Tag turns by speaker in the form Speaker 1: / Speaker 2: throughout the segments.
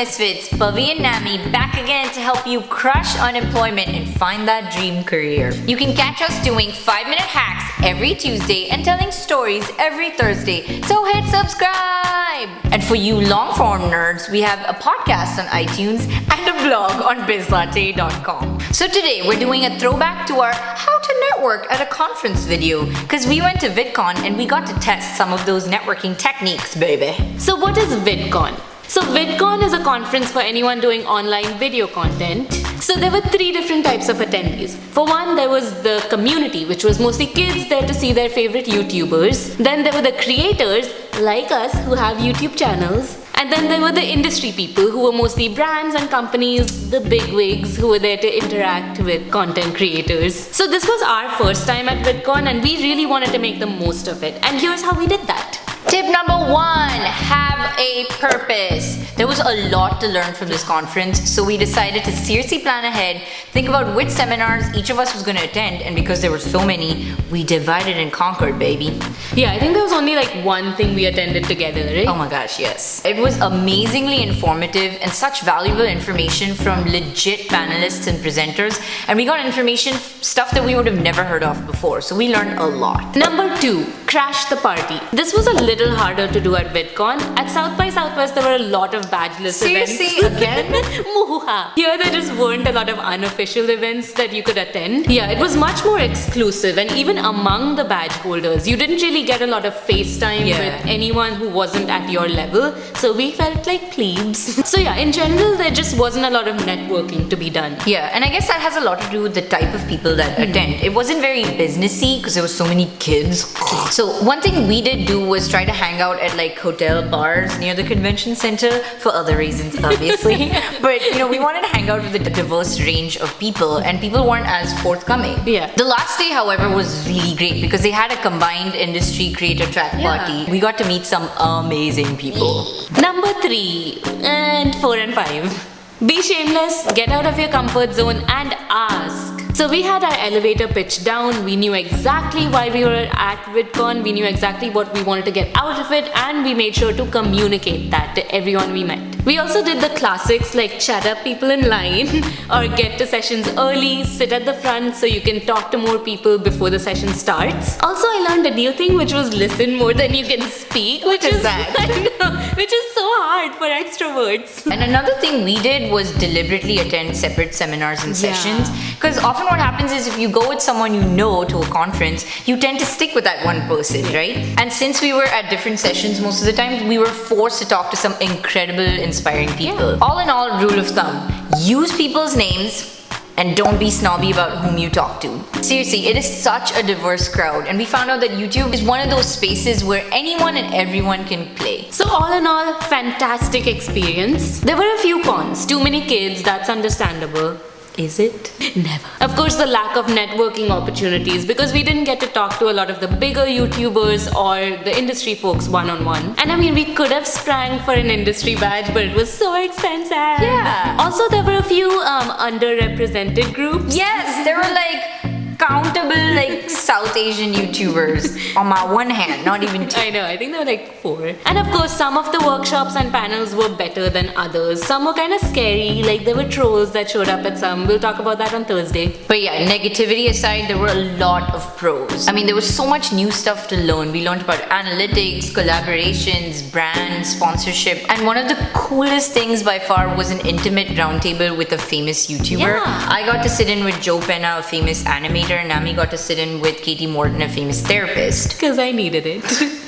Speaker 1: Misfits, Pavi and Nami back again to help you crush unemployment and find that dream career. You can catch us doing 5-minute hacks every Tuesday and telling stories every Thursday, so hit subscribe! And for you long-form nerds, we have a podcast on iTunes and a blog on bizlatte.com. So today we're doing a throwback to our How to Network at a Conference video, because we went to VidCon and we got to test some of those networking techniques, baby.
Speaker 2: So what is VidCon? So VidCon is a conference for anyone doing online video content. So there were 3 different types of attendees. For one, there was the community, which was mostly kids there to see their favorite YouTubers. Then there were the creators, like us, who have YouTube channels. And then there were the industry people, who were mostly brands and companies, the bigwigs who were there to interact with content creators. So this was our first time at VidCon and we really wanted to make the most of it. And here's how we did that.
Speaker 1: Tip number 1, have a purpose. There was a lot to learn from this conference, so we decided to seriously plan ahead, think about which seminars each of us was going to attend, and because there were so many, we divided and conquered, baby.
Speaker 2: Yeah, I think there was only like one thing we attended together, right?
Speaker 1: Oh my gosh, yes. It was amazingly informative and such valuable information from legit panelists and presenters, and we got information, stuff that we would have never heard of before, so we learned a lot.
Speaker 2: Number 2, crash the party. This was a little harder to do at VidCon. At South by Southwest, there were a lot of badgeless events.
Speaker 1: Seriously, again?
Speaker 2: Here, there just weren't a lot of unofficial events that you could attend. Yeah, it was much more exclusive, and even among the badge holders, you didn't really get a lot of FaceTime with anyone who wasn't at your level, so we felt like plebes. So yeah, in general, there just wasn't a lot of networking to be done.
Speaker 1: Yeah, and I guess that has a lot to do with the type of people that attend. It wasn't very businessy because there were so many kids. So one thing we did do was try to hang out at like hotel bars near the convention center for other reasons, obviously. But you know, we wanted to hang out with a diverse range of people, and people weren't as forthcoming.
Speaker 2: Yeah.
Speaker 1: The last day, however, was really great because they had a combined industry creator track party. We got to meet some amazing people.
Speaker 2: Number 3 and 4 and 5. Be shameless, get out of your comfort zone and ask. So we had our elevator pitch down, we knew exactly why we were at VidCon, we knew exactly what we wanted to get out of it, and we made sure to communicate that to everyone we met. We also did the classics like chat up people in line or get to sessions early, sit at the front so you can talk to more people before the session starts. Also, I learned a new thing, which was listen more than you can speak.
Speaker 1: Which is that?
Speaker 2: I know, which is so hard for extroverts.
Speaker 1: And another thing we did was deliberately attend separate seminars and sessions, because often what happens is if you go with someone you know to a conference, you tend to stick with that one person, right? And since we were at different sessions most of the time, we were forced to talk to some incredible, inspiring people. All in all, rule of thumb, use people's names and don't be snobby about whom you talk to. Seriously, it is such a diverse crowd, and we found out that YouTube is one of those spaces where anyone and everyone can play.
Speaker 2: So all in all, fantastic experience. There were a few cons. Too many kids, that's understandable. Is it? Never. Of course, the lack of networking opportunities, because we didn't get to talk to a lot of the bigger YouTubers or the industry folks one-on-one. And I mean, we could have sprang for an industry badge, but it was so expensive.
Speaker 1: Yeah.
Speaker 2: Also, there were a few underrepresented groups.
Speaker 1: Yes, there were like countable like South Asian YouTubers on my one hand, not even 2.
Speaker 2: I know, I think there were like 4. And of course, some of the workshops and panels were better than others. Some were kind of scary, like there were trolls that showed up at some. We'll talk about that on Thursday.
Speaker 1: But yeah, negativity aside, there were a lot of pros. I mean, there was so much new stuff to learn. We learned about analytics, collaborations, brands, sponsorship. And one of the coolest things by far was an intimate roundtable with a famous YouTuber.
Speaker 2: Yeah.
Speaker 1: I got to sit in with Joe Penna, a famous animator, and Nami got to sit in with Katie Morton, a famous therapist.
Speaker 2: Because I needed it.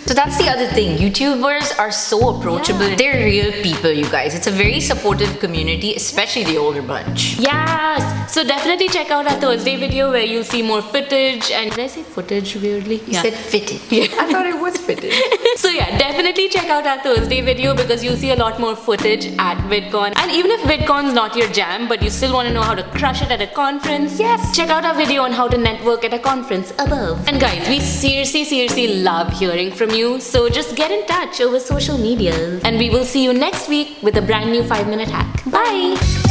Speaker 1: So that's the other thing. YouTubers are so approachable. Yeah. They're real people, you guys. It's a very supportive community, especially the older bunch.
Speaker 2: Yes! So definitely check out our Thursday video where you'll see more footage. And did I say footage weirdly?
Speaker 1: You said fitted. Yeah. I thought it was fitted.
Speaker 2: So yeah, definitely check out our Thursday video because you'll see a lot more footage at VidCon. And even if VidCon's not your jam, but you still want to know how to crush it at a conference, yes, check out our video on how to network at a conference above. And guys, we seriously love hearing from you, so just get in touch over social media. And we will see you next week with a brand new 5-minute hack. Bye!